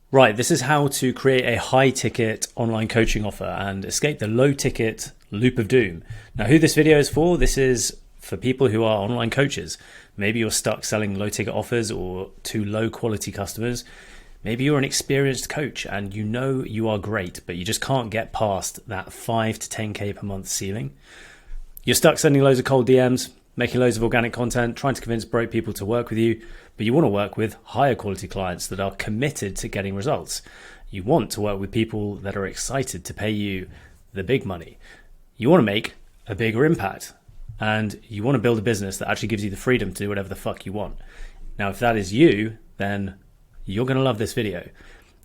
Right, this is how to create a high ticket online coaching offer and escape the low ticket loop of doom. Now, who this video is for, this is for people who are online coaches. Maybe you're stuck selling low ticket offers or to low quality customers. Maybe you're an experienced coach and you know you are great, but you just can't get past that 5 to 10K per month ceiling. You're stuck sending loads of cold DMs, making loads of organic content, trying to convince broke people to work with you, but you want to work with higher quality clients that are committed to getting results. You want to work with people that are excited to pay you the big money. You want to make a bigger impact, and you want to build a business that actually gives you the freedom to do whatever the fuck you want. Now, if that is you, then you're going to love this video.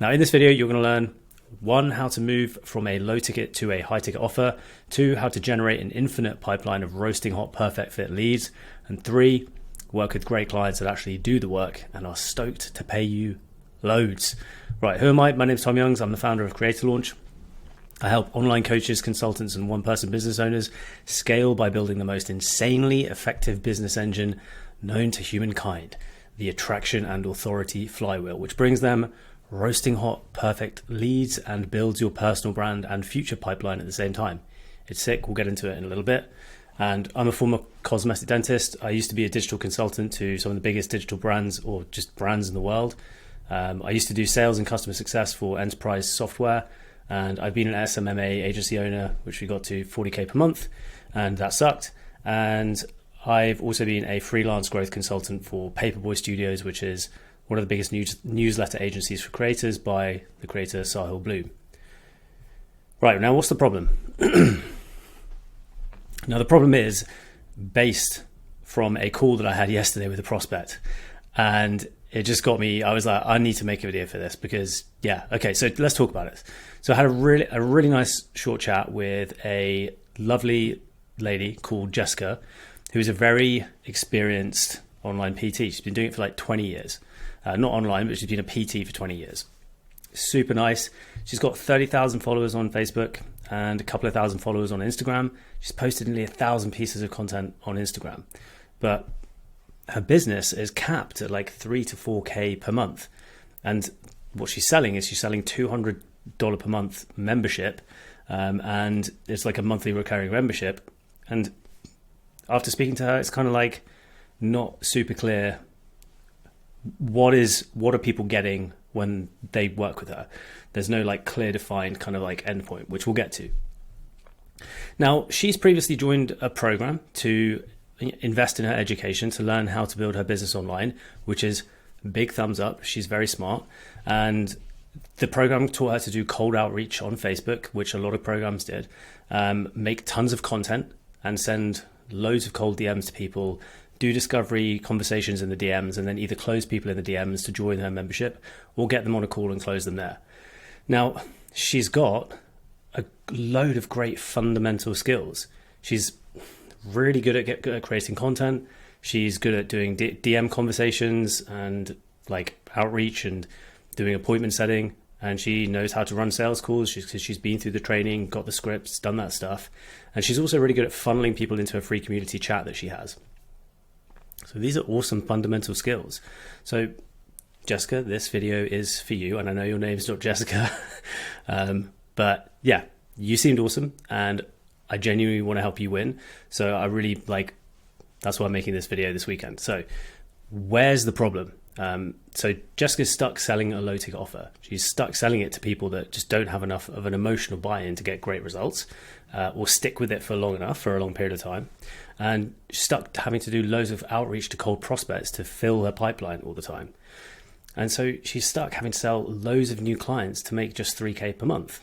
Now, in this video, you're going to learn 1, how to move from a low ticket to a high ticket offer. 2, how to generate an infinite pipeline of roasting hot, perfect fit leads. And 3, work with great clients that actually do the work and are stoked to pay you loads. Right, who am I? My name is Tom Youngs. I'm the founder of CreatorLaunch. I help online coaches, consultants, and one-person business owners scale by building the most insanely effective business engine known to humankind, the attraction and authority flywheel, which brings them roasting hot, perfect leads and builds your personal brand and future pipeline at the same time. It's sick. We'll get into it in a little bit. And I'm a former cosmetic dentist. I used to be a digital consultant to some of the biggest digital brands or just brands in the world. I used to do sales and customer success for enterprise software. And I've been an SMMA agency owner, which we got to 40K per month. And that sucked. And I've also been a freelance growth consultant for Paperboy Studios, which is one of the biggest newsletter agencies for creators by the creator Sahil Bloom. Right, now what's the problem? Now the problem is based from a call that I had yesterday with a prospect, and it just got me. I was like, I need to make a video for this because so let's talk about it. So I had a really nice short chat with a lovely lady called Jessica, who's a very experienced online PT. She's been doing it for like 20 years. Not online, but she's been a PT for 20 years. Super nice. She's got 30,000 followers on Facebook and a couple of thousand followers on Instagram. She's posted nearly 1,000 pieces of content on Instagram. But her business is capped at like 3 to 4K per month. And what she's selling is $200 per month membership. And it's like a monthly recurring membership. And after speaking to her, it's kind of like not super clear what are people getting when they work with her. There's no like clear defined kind of like endpoint, which we'll get to. Now, she's previously joined a program to invest in her education to learn how to build her business online, which is big thumbs up. She's very smart. And the program taught her to do cold outreach on Facebook, which a lot of programs did, make tons of content and send loads of cold DMs to people, do discovery conversations in the DMs, and then either close people in the DMs to join her membership or get them on a call and close them there. Now, she's got a load of great fundamental skills. She's really good at creating content. She's good at doing DM conversations and like outreach and doing appointment setting. And she knows how to run sales calls because she's been through the training, got the scripts, done that stuff. And she's also really good at funneling people into a free community chat that she has. So these are awesome fundamental skills. So Jessica, this video is for you. And I know your name's not Jessica, but yeah, you seemed awesome. And I genuinely want to help you win. So I really that's why I'm making this video this weekend. So where's the problem? So Jessica's stuck selling a low ticket offer. She's stuck selling it to people that just don't have enough of an emotional buy-in to get great results, or stick with it for a long period of time. And she's stuck having to do loads of outreach to cold prospects to fill her pipeline all the time. And so she's stuck having to sell loads of new clients to make just 3K per month.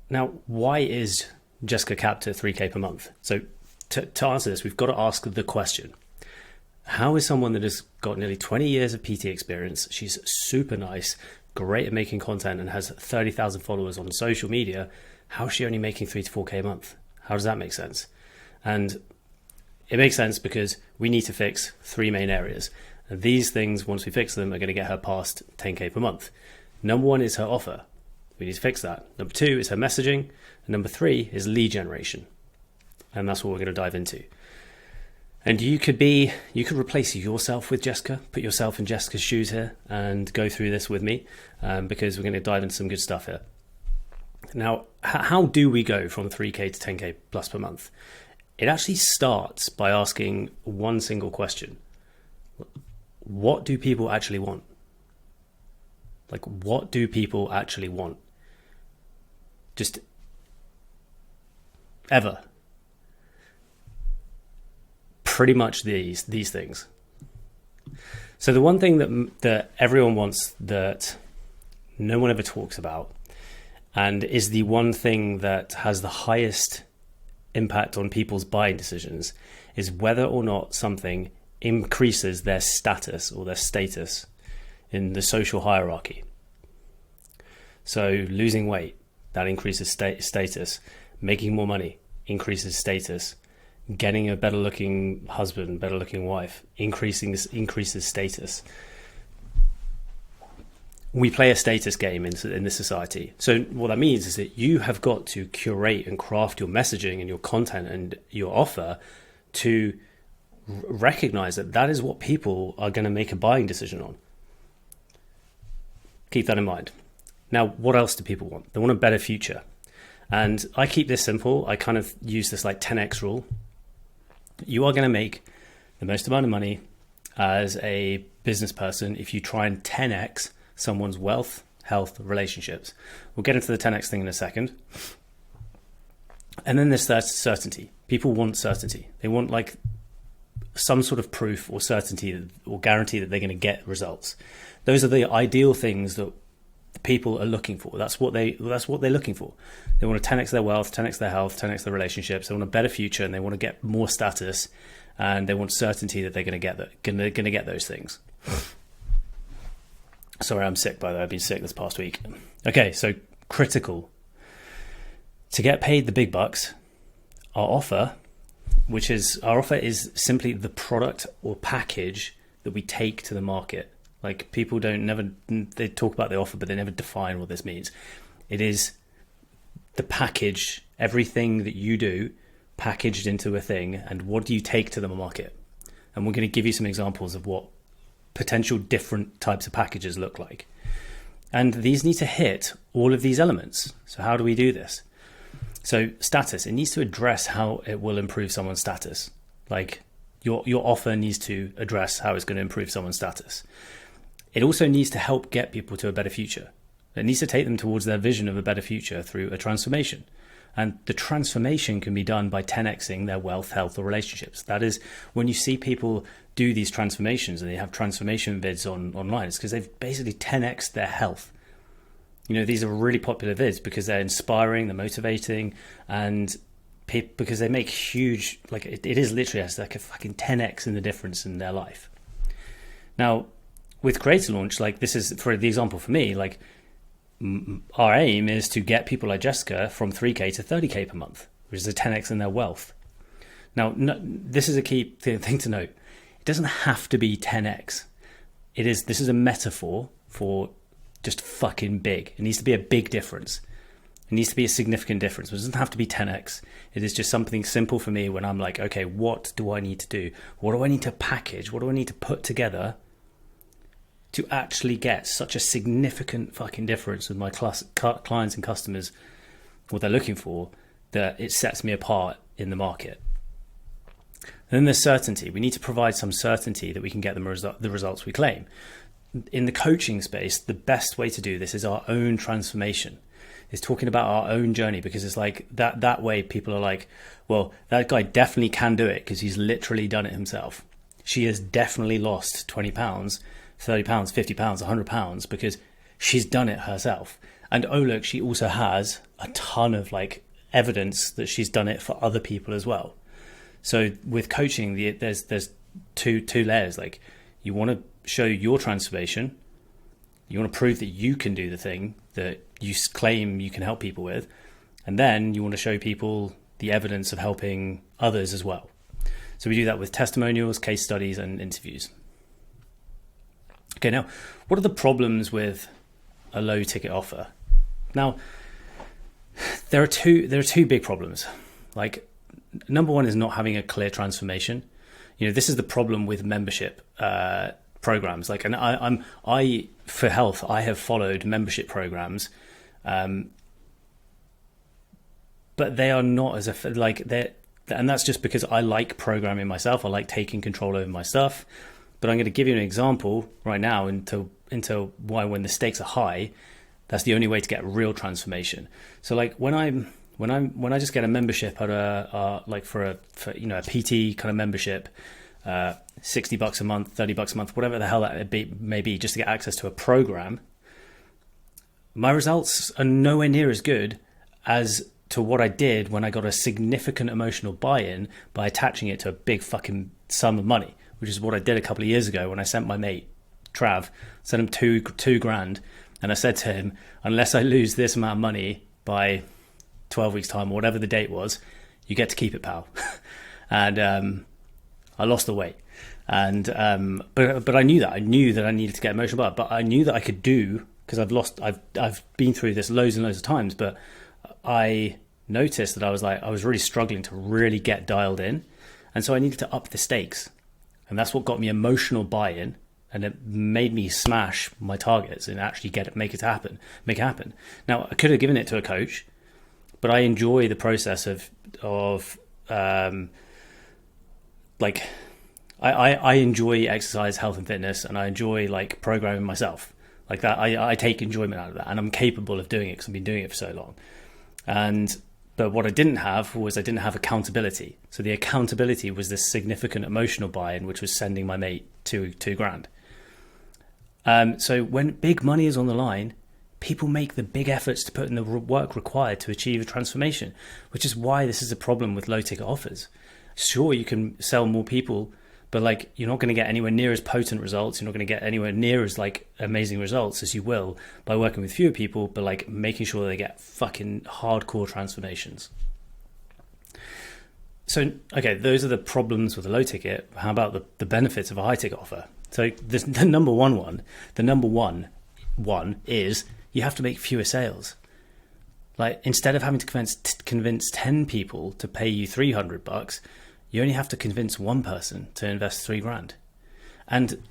Now, why is Jessica capped at 3K per month? So to answer this, we've got to ask the question. How is someone that has got nearly 20 years of PT experience, she's super nice, great at making content and has 30,000 followers on social media, how is she only making 3 to 4K a month? How does that make sense? And it makes sense because we need to fix 3 main areas. And these things, once we fix them, are going to get her past 10K per month. Number 1 is her offer. We need to fix that. Number 2 is her messaging. And number 3 is lead generation. And that's what we're going to dive into. And you could replace yourself with Jessica, put yourself in Jessica's shoes here and go through this with me, because we're going to dive into some good stuff here. Now, how do we go from 3K to 10K plus per month? It actually starts by asking one single question. What do people actually want? Like, what do people actually want? Just ever. Pretty much these things. So the one thing that everyone wants that no one ever talks about, and is the one thing that has the highest impact on people's buying decisions, is whether or not something increases their status or their status in the social hierarchy. So losing weight, that increases status. Making more money increases status. Getting a better looking husband, better looking wife, increases status. We play a status game in this society. So what that means is that you have got to curate and craft your messaging and your content and your offer to recognize that is what people are going to make a buying decision on. Keep that in mind. Now, what else do people want? They want a better future. And I keep this simple. I kind of use this like 10x rule. You are going to make the most amount of money as a business person if you try and 10x someone's wealth, health, relationships. We'll get into the 10x thing in a second. And then there's that certainty. People want certainty. They want like some sort of proof or certainty or guarantee that they're going to get results. Those are the ideal things that people are looking for. That's what they're looking for. They want to 10x their wealth, 10x their health, 10x their relationships. They want a better future, and they want to get more status, and they want certainty that they're going to get those things. Sorry, I'm sick, by the way. I've been sick this past week. Okay, so critical. To get paid the big bucks, our offer is simply the product or package that we take to the market. Like, people they talk about the offer, but they never define what this means. It is the package, everything that you do packaged into a thing, and what do you take to the market? And we're going to give you some examples of what potential different types of packages look like. And these need to hit all of these elements. So how do we do this? So status, it needs to address how it will improve someone's status. Like, your offer needs to address how it's going to improve someone's status. It also needs to help get people to a better future. It needs to take them towards their vision of a better future through a transformation. And the transformation can be done by 10xing their wealth, health, or relationships. That is, when you see people do these transformations and they have transformation vids online, it's because they've basically 10xed their health. You know, these are really popular vids because they're inspiring, they're motivating, and because they make huge, like it is literally as like a fucking 10x in the difference in their life. Now, with CreatorLaunch, like this is, for the example for me, like our aim is to get people like Jessica from 3K to 30K per month, which is a 10x in their wealth. Now, this is a key thing to note. It doesn't have to be 10x. This is a metaphor for just fucking big. It needs to be a big difference. It needs to be a significant difference. It doesn't have to be 10x. It is just something simple for me when I'm like, okay, what do I need to do? What do I need to package? What do I need to put together to actually get such a significant fucking difference with my clients and customers, what they're looking for, that it sets me apart in the market? And then there's certainty. We need to provide some certainty that we can get the results we claim. In the coaching space, the best way to do this is our own transformation. Is talking about our own journey, because it's like that way people are like, well, that guy definitely can do it because he's literally done it himself. She has definitely lost 20 pounds, 30 pounds, 50 pounds, 100 pounds because she's done it herself. And oh, look, she also has a ton of like evidence that she's done it for other people as well. So with coaching, there's two layers. Like, you want to show your transformation. You want to prove that you can do the thing that you claim you can help people with. And then you want to show people the evidence of helping others as well. So we do that with testimonials, case studies, and interviews. Okay, now, what are the problems with a low ticket offer? Now, there are two big problems. Like, number one is not having a clear transformation. This is the problem with membership programs. Like, and I for health, I have followed membership programs, but they are not as and that's just because I like programming myself. I like taking control over my stuff. But I'm going to give you an example right now into why, when the stakes are high, that's the only way to get real transformation. So like when I just get a membership at a PT kind of membership, $60 a month, $30 a month, whatever the hell that may be, just to get access to a program, my results are nowhere near as good as to what I did when I got a significant emotional buy-in by attaching it to a big fucking sum of money, which is what I did a couple of years ago when I sent my mate Trav, sent him two grand, and I said to him, unless I lose this amount of money by 12 weeks time or whatever the date was, you get to keep it, pal. And I lost the weight, and but I knew that I needed to get emotional, but I knew that I could do, because I've been through this loads and loads of times, but I noticed that I was really struggling to really get dialed in, and so I needed to up the stakes, and that's what got me emotional buy-in, and it made me smash my targets and actually make it happen. Now I could have given it to a coach, but I enjoy the process of I enjoy exercise, health and fitness, and I enjoy like programming myself like that. I take enjoyment out of that, and I'm capable of doing it because I've been doing it for so long. But what I didn't have accountability. So the accountability was this significant emotional buy-in, which was sending my mate two grand. So when big money is on the line, people make the big efforts to put in the work required to achieve a transformation, which is why this is a problem with low ticket offers. Sure, you can sell more people, but like you're not going to get anywhere near as potent results. You're not going to get anywhere near as like amazing results as you will by working with fewer people, but like making sure they get fucking hardcore transformations. So, okay, those are the problems with a low ticket. How about the benefits of a high ticket offer? So the number one is you have to make fewer sales. Like instead of having to convince 10 people to pay you $300, you only have to convince one person to invest $3,000. And it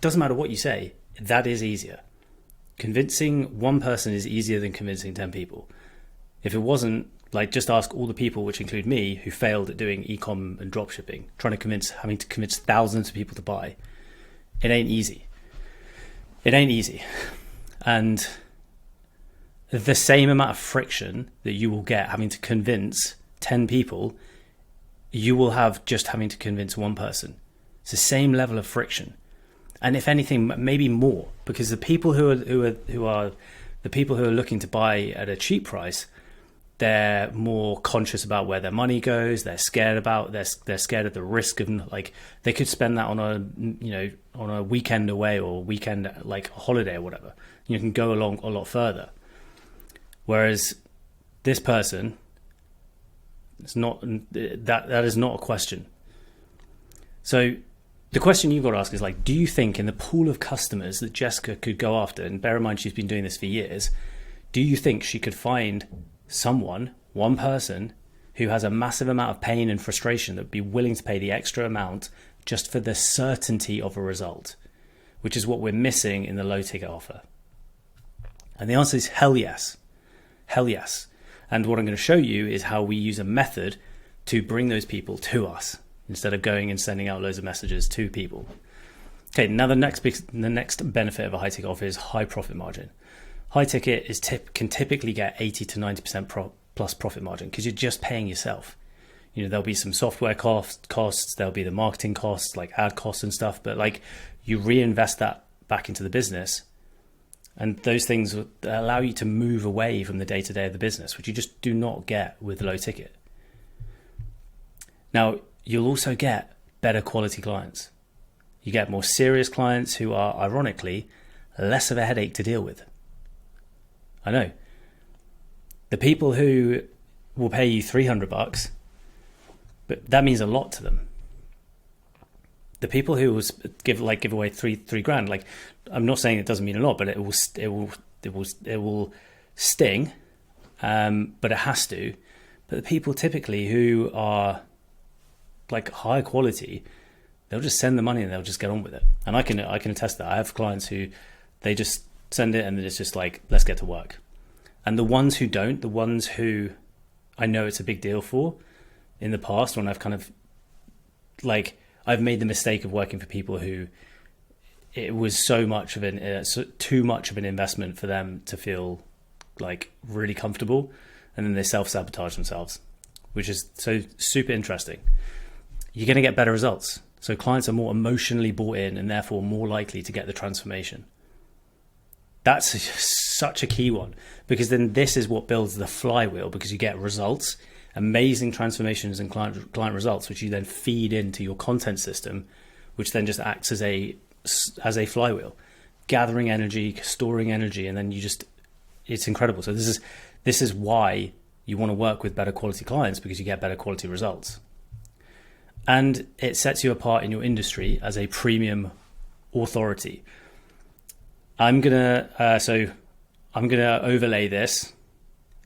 doesn't matter what you say, that is easier. Convincing one person is easier than convincing 10 people. If it wasn't, like just ask all the people, which include me, who failed at doing e-com and dropshipping, having to convince thousands of people to buy. It ain't easy. And the same amount of friction that you will get having to convince 10 people, you will have just having to convince one person. It's the same level of friction, and if anything, maybe more, because the people who are the people who are looking to buy at a cheap price, they're more conscious about where their money goes. They're scared of the risk of, like, they could spend that on a weekend away or weekend like a holiday or whatever. You can go along a lot further. Whereas this person, it's not that is not a question. So the question you've got to ask is like, do you think in the pool of customers that Jessica could go after, and bear in mind she's been doing this for years, do you think she could find one person who has a massive amount of pain and frustration that would be willing to pay the extra amount just for the certainty of a result, which is what we're missing in the low ticket offer? And the answer is hell yes. Hell yes. And what I'm going to show you is how we use a method to bring those people to us instead of going and sending out loads of messages to people. Okay, now the next benefit of a high ticket offer is high profit margin. High ticket can typically get 80 to 90% plus profit margin because you're just paying yourself. There'll be some software costs, there'll be the marketing costs, like ad costs and stuff, but like you reinvest that back into the business. And those things allow you to move away from the day-to-day of the business, which you just do not get with low ticket. Now, you'll also get better quality clients. You get more serious clients who are, ironically, less of a headache to deal with. I know. The people who will pay you $300, but that means a lot to them. The people who will give away three grand, like, I'm not saying it doesn't mean a lot, but it will sting, but it has to. But the people typically who are like high quality, they'll just send the money and they'll just get on with it. And I can attest that. I have clients who they just send it and it's just like, let's get to work. And the ones who don't, the ones who I know it's a big deal for in the past, when I've kind of like, I've made the mistake of working for people who it was too much of an investment for them to feel like really comfortable, and then they self-sabotage themselves, which is so super interesting. You're going to get better results. So clients are more emotionally bought in and therefore more likely to get the transformation. That's such a key one, because then this is what builds the flywheel, because you get results, amazing transformations and client results, which you then feed into your content system, which then just acts as a flywheel, gathering energy, storing energy, and then it's incredible. So this is why you want to work with better quality clients, because you get better quality results. And it sets you apart in your industry as a premium authority. I'm gonna overlay this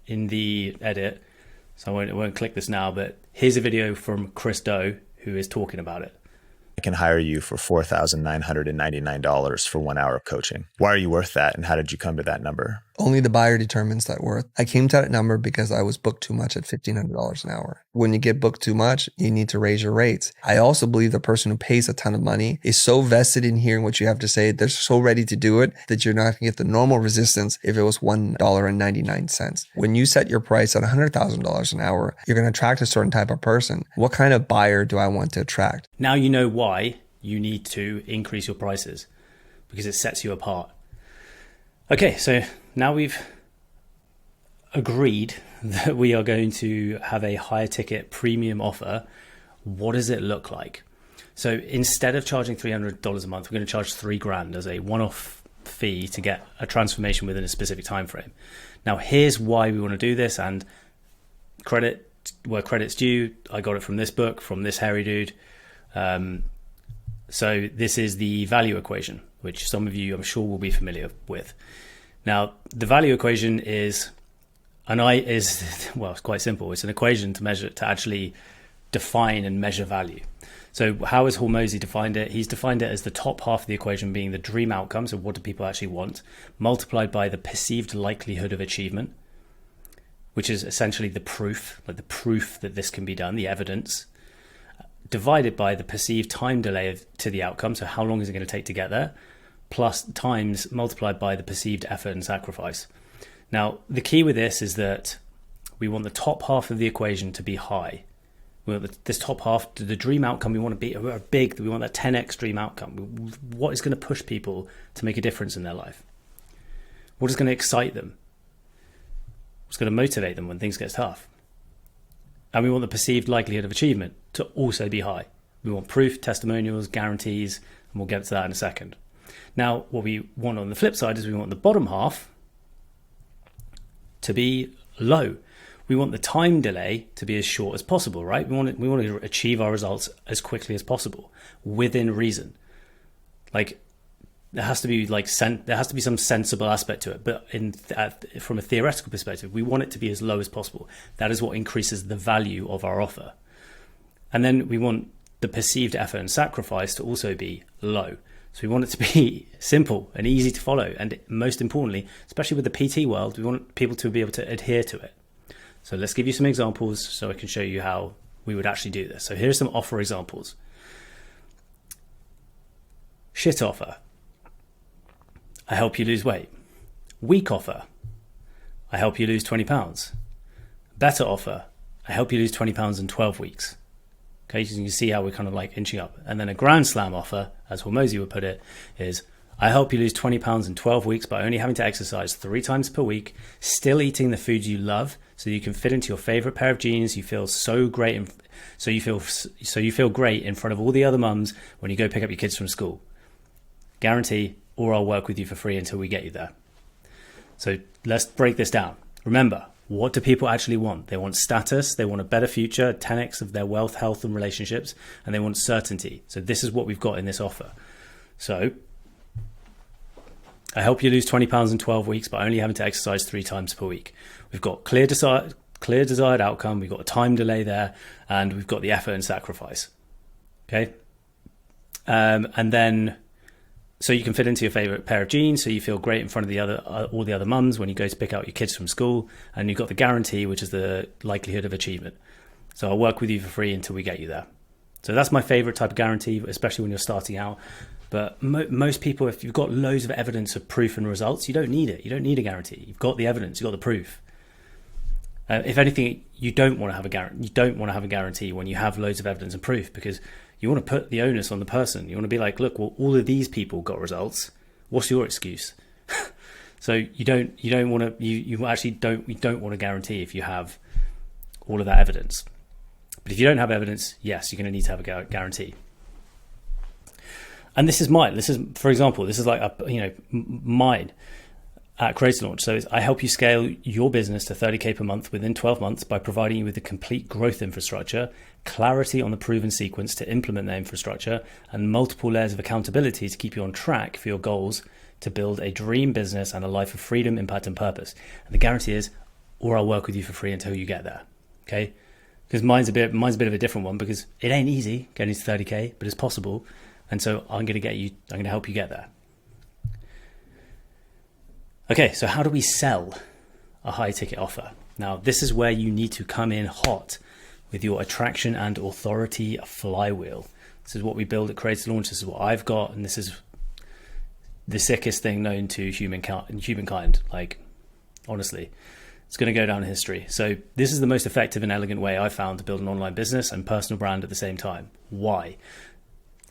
in the edit, so I won't click this now, but here's a video from Chris Doe who is talking about it. I can hire you for $4,999 for 1 hour of coaching. Why are you worth that, and how did you come to that number? Only the buyer determines that worth. I came to that number because I was booked too much at $1,500 an hour. When you get booked too much, you need to raise your rates. I also believe the person who pays a ton of money is so vested in hearing what you have to say, they're so ready to do it, that you're not going to get the normal resistance if it was $1.99. When you set your price at $100,000 an hour, you're going to attract a certain type of person. What kind of buyer do I want to attract? Now you know why you need to increase your prices, because it sets you apart. Okay, so now we've agreed that we are going to have a higher ticket premium offer. What does it look like? So instead of charging $300 a month, we're going to charge $3,000 as a one-off fee to get a transformation within a specific time frame. Now, here's why we want to do this, and credit where credit's due. I got it from this book, from this hairy dude. So this is the value equation, which some of you I'm sure will be familiar with. Now, the value equation it's quite simple. It's an equation to actually define and measure value. So how has Hormozi defined it? He's defined it as the top half of the equation being the dream outcome, so what do people actually want, multiplied by the perceived likelihood of achievement, which is essentially the proof, like the proof that this can be done, the evidence, divided by the perceived time delay to the outcome, so how long is it going to take to get there, plus times multiplied by the perceived effort and sacrifice. Now, the key with this is that we want the top half of the equation to be high. We want this top half, the dream outcome, we want that 10x dream outcome. What is going to push people to make a difference in their life? What is going to excite them? What's going to motivate them when things get tough? And we want the perceived likelihood of achievement to also be high. We want proof, testimonials, guarantees, and we'll get to that in a second. Now, what we want on the flip side is we want the bottom half to be low. We want the time delay to be as short as possible, right? We want to achieve our results as quickly as possible within reason. Like, there has to be some sensible aspect to it, but from a theoretical perspective, we want it to be as low as possible. That is what increases the value of our offer. And then we want the perceived effort and sacrifice to also be low. So we want it to be simple and easy to follow. And most importantly, especially with the PT world, we want people to be able to adhere to it. So let's give you some examples so I can show you how we would actually do this. So here's some offer examples. Shit offer. I help you lose weight. Weak offer. I help you lose 20 pounds. Better offer. I help you lose 20 pounds in 12 weeks. Okay, so you can see how we're kind of like inching up. And then a grand slam offer, as Hormozi would put it, is I help you lose 20 pounds in 12 weeks by only having to exercise 3 times per week, still eating the foods you love so you can fit into your favorite pair of jeans. You feel so great. So you feel great in front of all the other mums when you go pick up your kids from school. Guarantee, or I'll work with you for free until we get you there. So let's break this down. Remember, what do people actually want? They want status, they want a better future, 10x of their wealth, health, and relationships, and they want certainty. So this is what we've got in this offer. So I help you lose 20 pounds in 12 weeks by only having to exercise 3 times per week. We've got clear desired outcome, we've got a time delay there, and we've got the effort and sacrifice. Okay? And then, so you can fit into your favorite pair of jeans, so you feel great in front of the other all the other mums when you go to pick out your kids from school, and you've got the guarantee, which is the likelihood of achievement. So I'll work with you for free until we get you there. So that's my favorite type of guarantee, especially when you're starting out. But most people, if you've got loads of evidence of proof and results, you don't need it. You don't need a guarantee. You've got the evidence, you've got the proof. If anything, you don't want to have a guarantee. You don't want to have a guarantee when you have loads of evidence and proof, because you want to put the onus on the person. You want to be like, look, well, all of these people got results. What's your excuse? So you don't want to. You actually don't. You don't want to guarantee if you have all of that evidence. But if you don't have evidence, yes, you're going to need to have a guarantee. And this is mine. This is, for example, this is like mine at CreatorLaunch. So I help you scale your business to 30K per month within 12 months by providing you with the complete growth infrastructure, clarity on the proven sequence to implement that infrastructure, and multiple layers of accountability to keep you on track for your goals to build a dream business and a life of freedom, impact, and purpose. And the guarantee is, or I'll work with you for free until you get there. Okay? Because mine's a bit of a different one, because it ain't easy getting to 30K, but it's possible. And so I'm going to help you get there. Okay, so how do we sell a high ticket offer? Now, this is where you need to come in hot with your attraction and authority flywheel. This is what we build at CreatorLaunch. This is what I've got, and this is the sickest thing known to humankind. Like, honestly, it's going to go down in history. So this is the most effective and elegant way I've found to build an online business and personal brand at the same time. Why?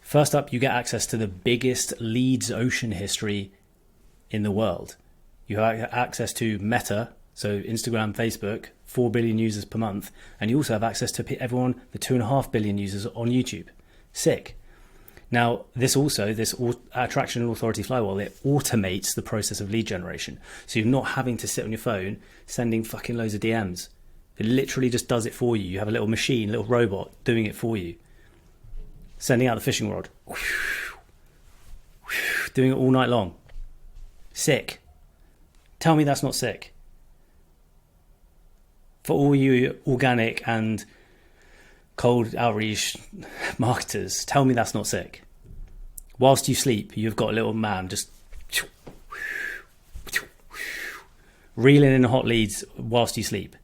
First up, you get access to the biggest leads ocean history in the world. You have access to Meta, so Instagram, Facebook, 4 billion users per month. And you also have access to everyone, the 2.5 billion users on YouTube. Sick. Now, this attraction and authority flywheel, it automates the process of lead generation. So you're not having to sit on your phone sending fucking loads of DMs. It literally just does it for you. You have a little machine, little robot doing it for you. Sending out the fishing rod. Doing it all night long. Sick. Tell me that's not sick. For all you organic and cold outreach marketers, tell me that's not sick. Whilst you sleep, you've got a little man just reeling in hot leads whilst you sleep.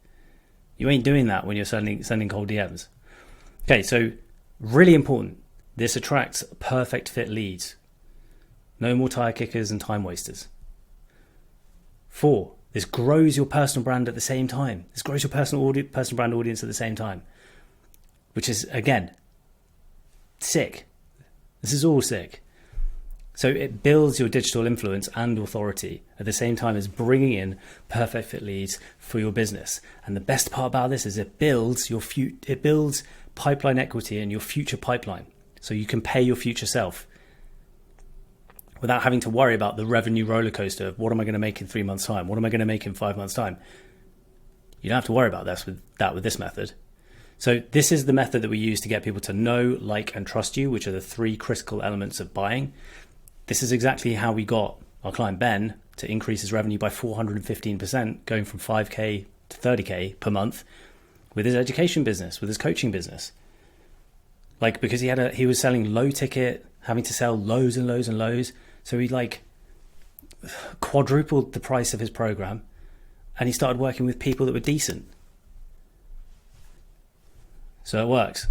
You ain't doing that when you're sending cold DMs. Okay, so really important. This attracts perfect fit leads. No more tire kickers and time wasters. 4, this grows your personal brand at the same time. This grows your personal brand audience at the same time, which is, again, sick. This is all sick. So it builds your digital influence and authority at the same time as bringing in perfect fit leads for your business. And the best part about this is it builds pipeline equity in your future pipeline, so you can pay your future self without having to worry about the revenue roller coaster of what am I going to make in 3 months' time? What am I going to make in 5 months' time? You don't have to worry about this with this method. So this is the method that we use to get people to know, like, and trust you, which are the 3 critical elements of buying. This is exactly how we got our client Ben to increase his revenue by 415%, going from 5K to 30K per month with his education business, with his coaching business. Like, because he was selling low ticket, having to sell loads and loads and loads. So he quadrupled the price of his program, and he started working with people that were decent. So it works.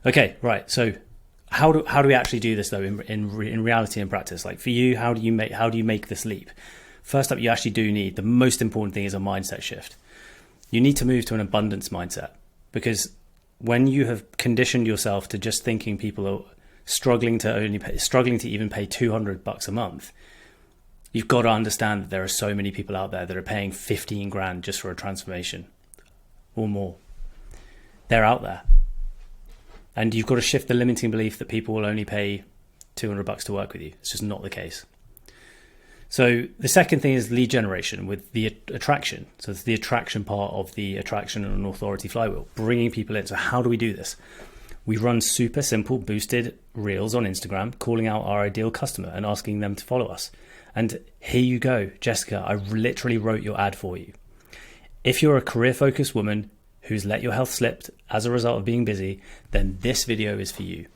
Okay, right. So how do we actually do this though in reality and practice? Like for you, how do you make this leap? First up, you actually do need, the most important thing is a mindset shift. You need to move to an abundance mindset, because when you have conditioned yourself to just thinking people are struggling to even pay $200 a month, you've got to understand that there are so many people out there that are paying 15 grand just for a transformation or more. They're out there. And you've got to shift the limiting belief that people will only pay $200 to work with you. It's just not the case. So the second thing is lead generation with the attraction. So it's the attraction part of the attraction and authority flywheel, bringing people in. So how do we do this? We run super simple boosted reels on Instagram, calling out our ideal customer and asking them to follow us. And here you go, Jessica, I literally wrote your ad for you. If you're a career-focused woman who's let your health slip as a result of being busy, then this video is for you.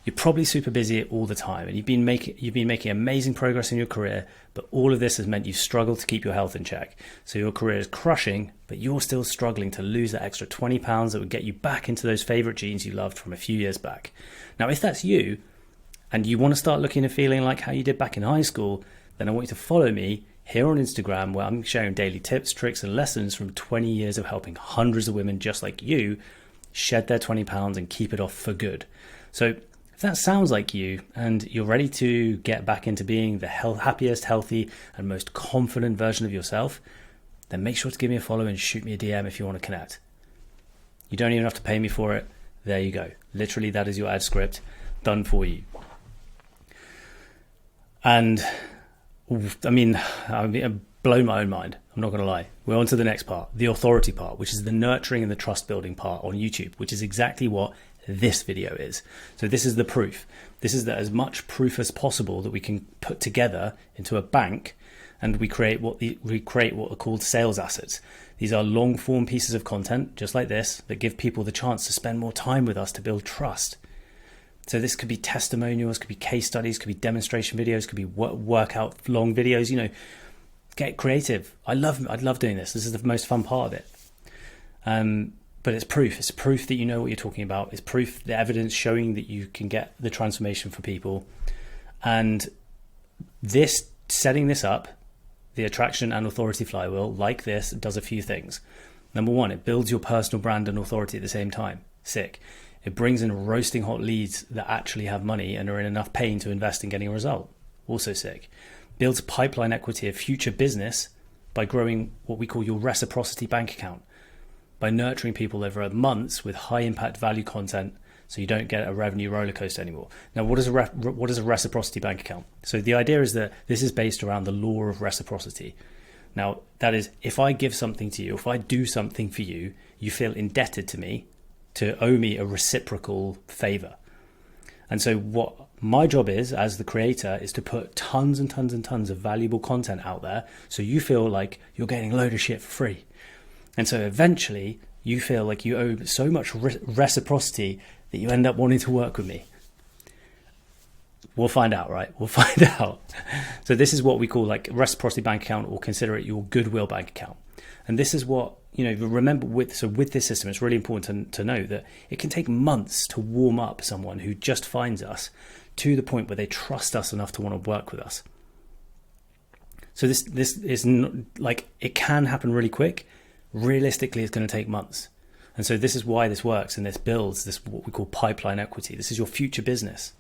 You're probably super busy all the time, and you've been making amazing progress in your career, but all of this has meant you've struggled to keep your health in check. So your career is crushing, but you're still struggling to lose that extra 20 pounds that would get you back into those favorite jeans you loved from a few years back. Now, if that's you, and you want to start looking and feeling like how you did back in high school, then I want you to follow me here on Instagram, where I'm sharing daily tips, tricks, and lessons from 20 years of helping hundreds of women just like you shed their 20 pounds and keep it off for good. So if that sounds like you and you're ready to get back into being the happiest, healthy, and most confident version of yourself, then make sure to give me a follow and shoot me a DM if you want to connect. You don't even have to pay me for it. There you go. Literally, that is your ad script done for you. And I mean, blown my own mind. I'm not going to lie. We're on to the next part, the authority part, which is the nurturing and the trust building part on YouTube, which is exactly what this video is. So this is the proof. This is as much proof as possible that we can put together into a bank, and we create what are called sales assets. These are long form pieces of content, just like this, that give people the chance to spend more time with us to build trust. So this could be testimonials, could be case studies, could be demonstration videos, could be workout long videos. You know, get creative. I love doing this. This is the most fun part of it. But it's proof. It's proof that you know what you're talking about. It's proof, the evidence showing that you can get the transformation for people. And this, setting this up, the attraction and authority flywheel, like this, does a few things. Number one, it builds your personal brand and authority at the same time. Sick. It brings in roasting hot leads that actually have money and are in enough pain to invest in getting a result. Also sick. Builds pipeline equity of future business by growing what we call your reciprocity bank account, by nurturing people over months with high impact value content, so you don't get a revenue roller coaster anymore. Now, what is a reciprocity bank account? So the idea is that this is based around the law of reciprocity. Now, that is, if I give something to you, if I do something for you, you feel indebted to me to owe me a reciprocal favor. And so what my job is as the creator is to put tons and tons and tons of valuable content out there, so you feel like you're getting a load of shit for free. And so eventually you feel like you owe so much reciprocity that you end up wanting to work with me. We'll find out, right? We'll find out. So this is what we call like reciprocity bank account, or consider it your goodwill bank account. And this is what, you know, remember with this system, it's really important to know that it can take months to warm up someone who just finds us to the point where they trust us enough to want to work with us. So this is not, like, it can happen really quick. Realistically, it's going to take months. And so this is why this works, and this builds this what we call pipeline equity. This is your future business,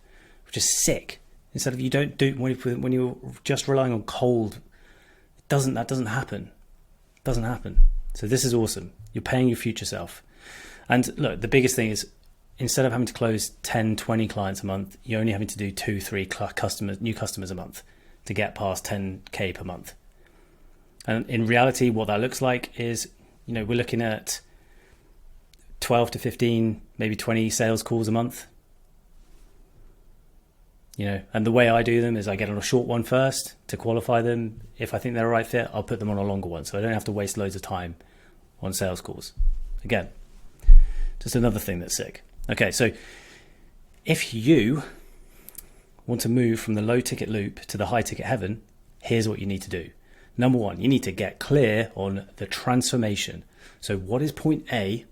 which is sick. Instead of when you're just relying on cold, that doesn't happen. It doesn't happen. So this is awesome. You're paying your future self. And look, the biggest thing is, instead of having to close 10, 20 clients a month, you're only having to do 2, 3 new customers a month to get past 10K per month. And in reality, what that looks like is, you know, we're looking at 12 to 15, maybe 20 sales calls a month. You know, and the way I do them is I get on a short one first to qualify them. If I think they're a right fit, I'll put them on a longer one, so I don't have to waste loads of time on sales calls. Again, just another thing that's sick. Okay, so if you want to move from the low ticket loop to the high ticket heaven, here's what you need to do. Number one, you need to get clear on the transformation. So what is point A,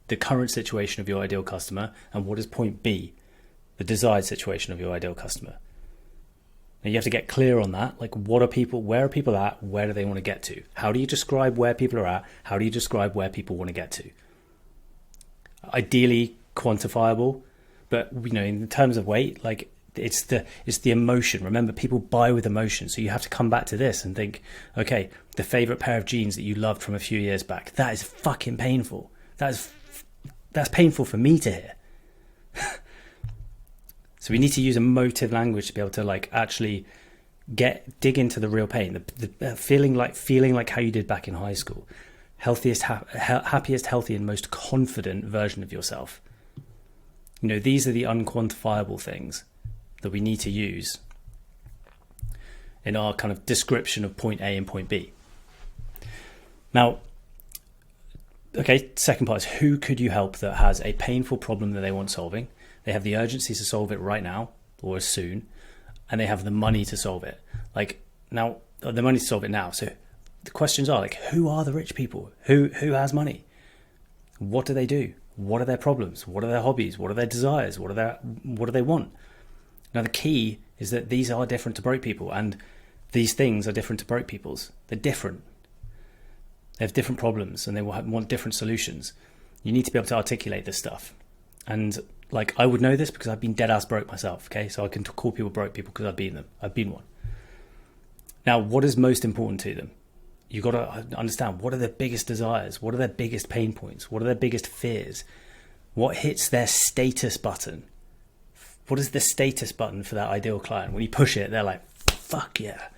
the current situation of your ideal customer, and what is point B, the desired situation of your ideal customer? Now you have to get clear on that. Like, where are people at? Where do they want to get to? How do you describe where people are at? How do you describe where people want to get to? Ideally quantifiable, but, you know, in terms of weight, like, it's the emotion. Remember, people buy with emotion. So you have to come back to this and think, okay, the favorite pair of jeans that you loved from a few years back, that is fucking painful. That's painful for me to hear. So we need to use emotive language to be able to, like, actually dig into the real pain, the feeling like how you did back in high school. Happiest, healthy, and most confident version of yourself. You know, these are the unquantifiable things that we need to use in our kind of description of point A and point B. Now, okay, second part is, who could you help that has a painful problem that they want solving? They have the urgency to solve it right now or as soon, and they have the money to solve it. Like now, the money to solve it now. So the questions are like, who are the rich people? Who has money? What do they do? What are their problems? What are their hobbies? What are their desires? What do they want? Now the key is that these are different to broke people, and these things are different to broke people's. They're different. They have different problems, and they will want different solutions. You need to be able to articulate this stuff. And like, I would know this because I've been dead ass broke myself. Okay, so I can call people broke people because I've been them. I've been one. Now, what is most important to them? You've got to understand, what are their biggest desires? What are their biggest pain points? What are their biggest fears? What hits their status button? What is the status button for that ideal client? When you push it, they're like, fuck yeah.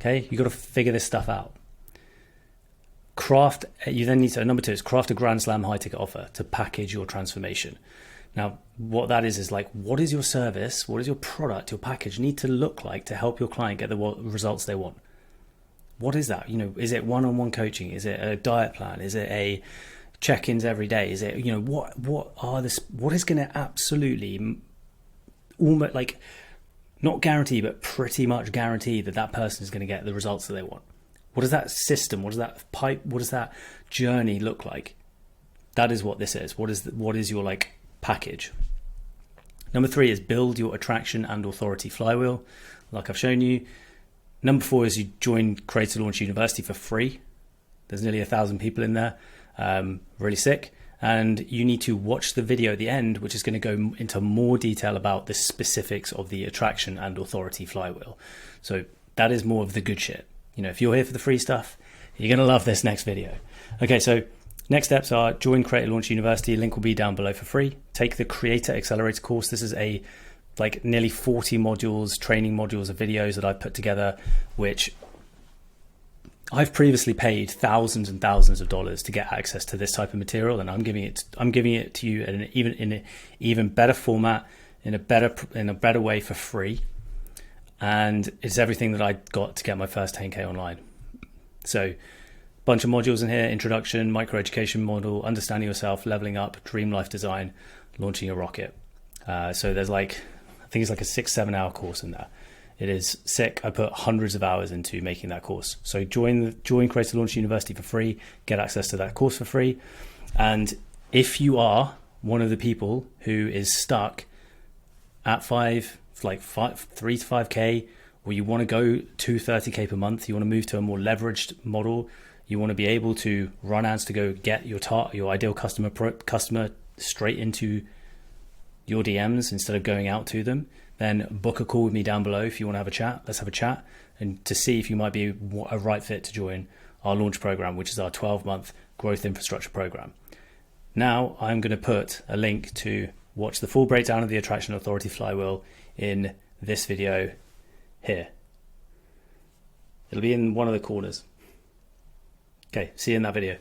Okay, you got to figure this stuff out. You then need to, number 2 is craft a grand slam high ticket offer to package your transformation. Now, what that is like, what is your service? What is your product, your package need to look like to help your client get the results they want? What is that? Is it one-on-one coaching? Is it a diet plan? Is it a check-ins every day? Is it, what is going to absolutely almost like not guarantee, but pretty much guarantee that person is going to get the results that they want? What does that system, what does that pipe, what does that journey look like? That is what this is. What is your like package? Number 3 is build your attraction and authority flywheel, like I've shown you. Number 4 is you join CreatorLaunch University for free. There's nearly 1,000 people in there, really sick. And you need to watch the video at the end, which is going to go into more detail about the specifics of the attraction and authority flywheel. So that is more of the good shit. If you're here for the free stuff, you're going to love this next video. Okay, so next steps are join CreatorLaunch University. Link will be down below for free. Take the Creator Accelerator course. This is a like nearly 40 modules, training modules of videos that I've put together, which I've previously paid thousands and thousands of dollars to get access to this type of material, and I'm giving it to you in an even better format, in a better way for free. And it's everything that I got to get my first 10K online. So bunch of modules in here: introduction, micro education model, understanding yourself, leveling up, dream life design, launching a rocket. So there's I think it's like a 6-7 hour course in there. It is sick. I put hundreds of hours into making that course. So join CreatorLaunch University for free, get access to that course for free. And if you are one of the people who is stuck at 3 to 5K, or you want to go to 30K per month, you want to move to a more leveraged model, you want to be able to run ads to go get your ideal customer straight into your DMs instead of going out to them, then book a call with me down below if you want to have a chat. Let's have a chat and to see if you might be a right fit to join our launch program, which is our 12-month growth infrastructure program. Now I'm going to put a link to watch the full breakdown of the attraction authority flywheel in this video here. It'll be in one of the corners. Okay, see you in that video.